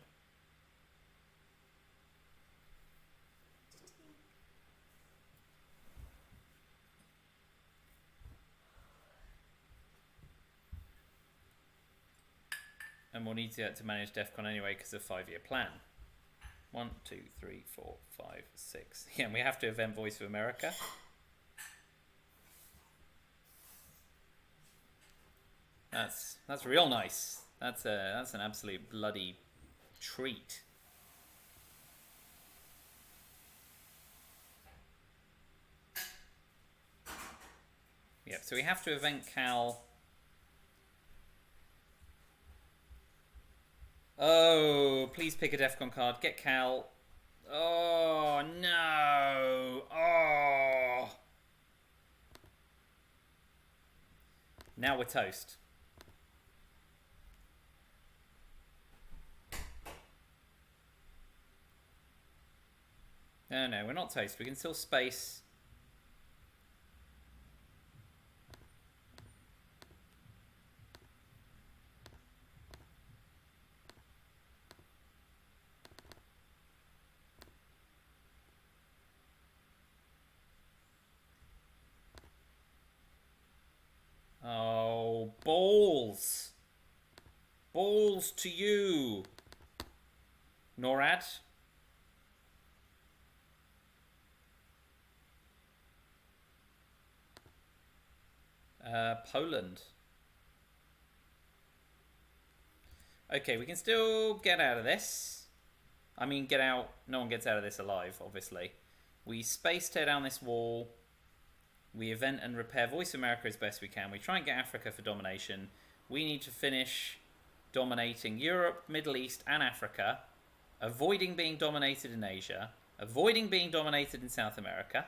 And we'll need to manage DEFCON anyway because of 5-year plan. 1, 2, 3, 4, 5, 6. Yeah, and we have to event Voice of America. That's real nice. That's an absolute bloody treat. Yep, so we have to event Cal. Oh, please pick a DEFCON card. Get Cal. Oh, no. Oh. Now we're toast. No, we're not toast. We can still space. Oh, balls. Balls to you. NORAD. Poland. Okay, we can still get out of this. I mean, get out. No one gets out of this alive, obviously. We space tear down this wall. We event and repair Voice America as best we can. We try and get Africa for domination. We need to finish dominating Europe, Middle East, and Africa. Avoiding being dominated in Asia. Avoiding being dominated in South America.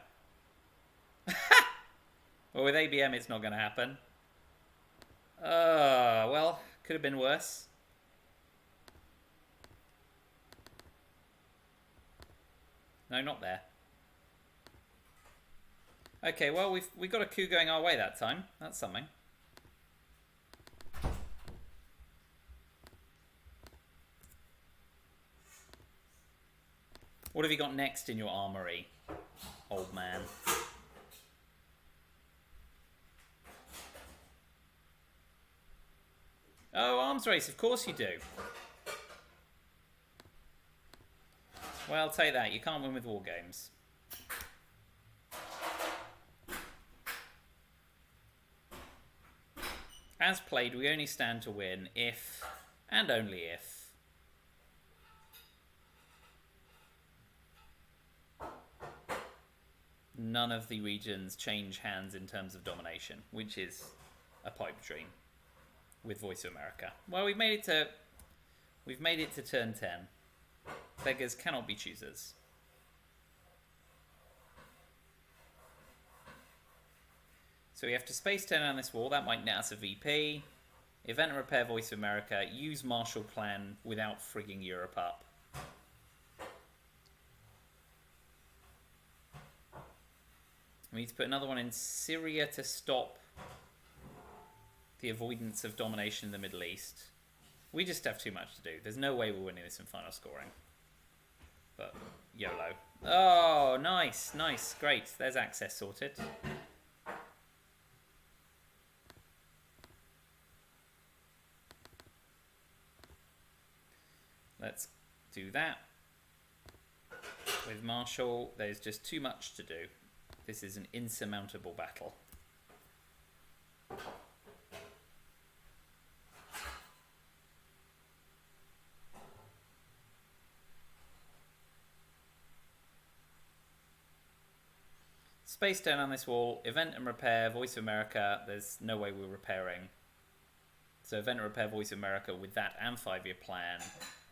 Well, with ABM, it's not going to happen. Well, could have been worse. No, not there. Okay, well, we've got a coup going our way that time. That's something. What have you got next in your armory, old man? Oh, arms race, of course you do. Well, take that. You can't win with war games. As played, we only stand to win if, and only if, none of the regions change hands in terms of domination, which is a pipe dream with Voice of America. Well, we've made it to turn 10. Beggars cannot be choosers. So we have to space turn on this wall. That might net us a VP. Event and repair Voice of America. Use Marshall Plan without frigging Europe up. We need to put another one in Syria to stop the avoidance of domination in the Middle East. We just have too much to do. There's no way we're winning this in final scoring. But YOLO. Oh, nice, nice, great. There's access sorted. Let's do that. With Marshall, there's just too much to do. This is an insurmountable battle. Space down on this wall, event and repair, Voice of America, there's no way we're repairing. So event and repair Voice of America with that and 5-year plan,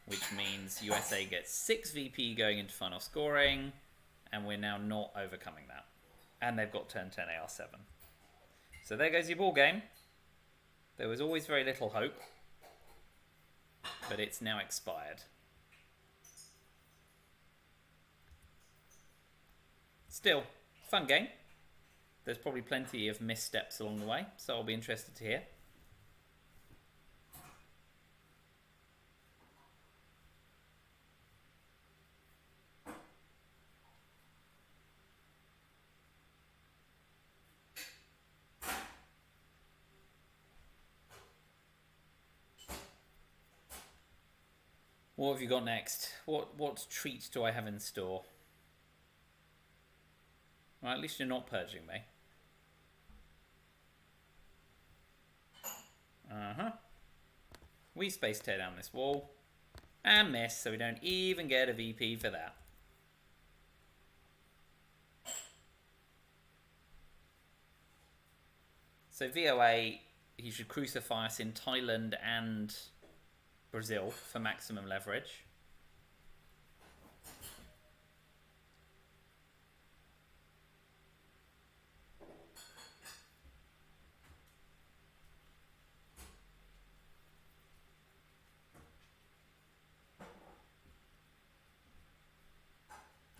which means USA gets 6 VP going into final scoring, and we're now not overcoming that. And they've got turn 10 AR7. So there goes your ball game. There was always very little hope, but it's now expired. Still, fun game. There's probably plenty of missteps along the way, so I'll be interested to hear. What have you got next? What treat do I have in store? Well, at least you're not purging me. We space tear down this wall. And miss, so we don't even get a VP for that. So VOA, he should crucify us in Thailand and Brazil for maximum leverage.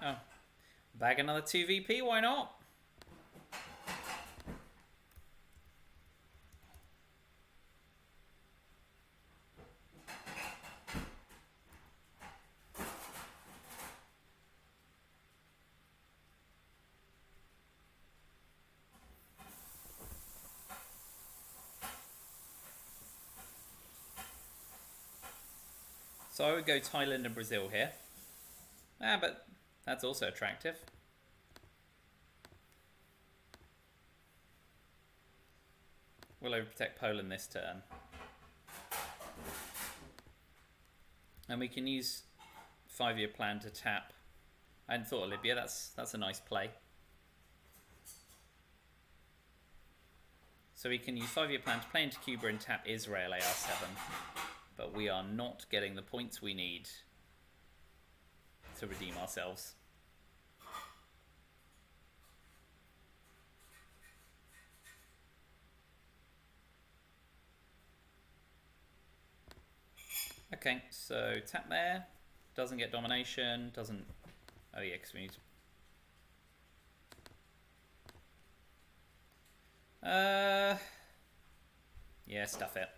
Oh, bag another 2 VP, why not? So I would go Thailand and Brazil here. But that's also attractive. We'll overprotect Poland this turn. And we can use 5-year plan to tap. I hadn't thought of Libya, that's a nice play. So we can use 5-year plan to play into Cuba and tap Israel AR7. But we are not getting the points we need to redeem ourselves. Okay, so tap there. Doesn't get domination, doesn't... Oh yeah, because we need... Yeah, stuff it.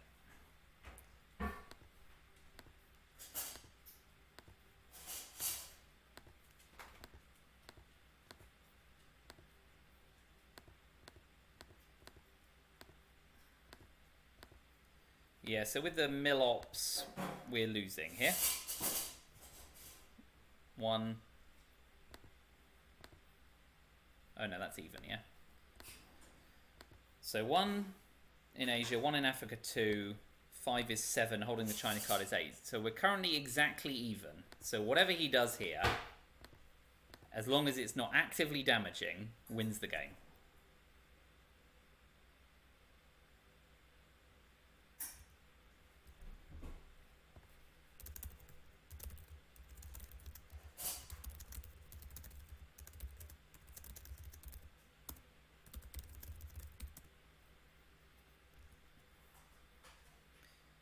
Yeah, so with the mill ops, we're losing here. 1. Oh no, that's even, yeah. So 1 in Asia, 1 in Africa, 2. 5 is 7, holding the China card is 8. So we're currently exactly even. So whatever he does here, as long as it's not actively damaging, wins the game.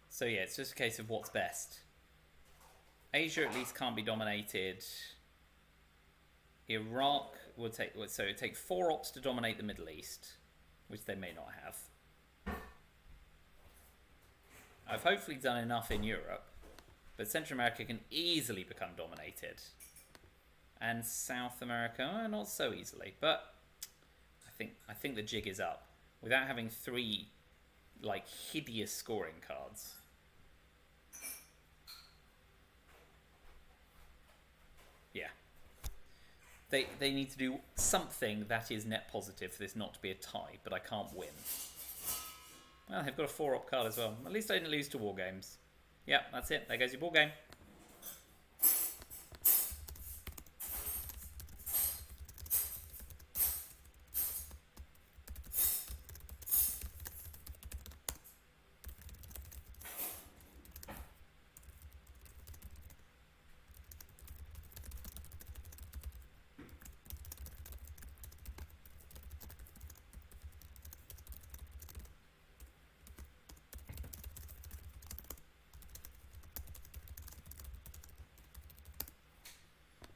So yeah, it's just a case of what's best. Asia at least can't be dominated. Iraq will take... So it takes 4 ops to dominate the Middle East, which they may not have. I've hopefully done enough in Europe, but Central America can easily become dominated. And South America, not so easily, but I think the jig is up. Without having 3 like hideous scoring cards. Yeah. They need to do something that is net positive for this not to be a tie, but I can't win. Well, they've got a 4-op card as well. At least I didn't lose to War Games. Yeah, that's it. There goes your ball game.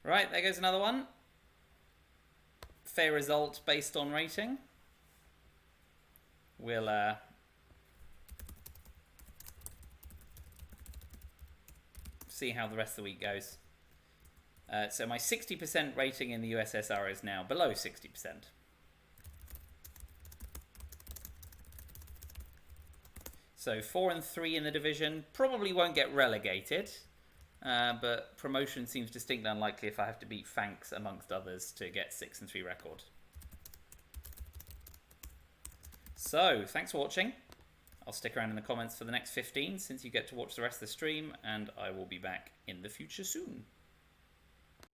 Right, there goes another one. Fair result based on rating. We'll see how the rest of the week goes. So my 60% rating in the USSR is now below 60%. So 4 and 3 in the division probably won't get relegated. but promotion seems distinctly unlikely if I have to beat Fanks amongst others to get 6-3 record. So, thanks for watching. I'll stick around in the comments for the next 15 since you get to watch the rest of the stream, and I will be back in the future soon.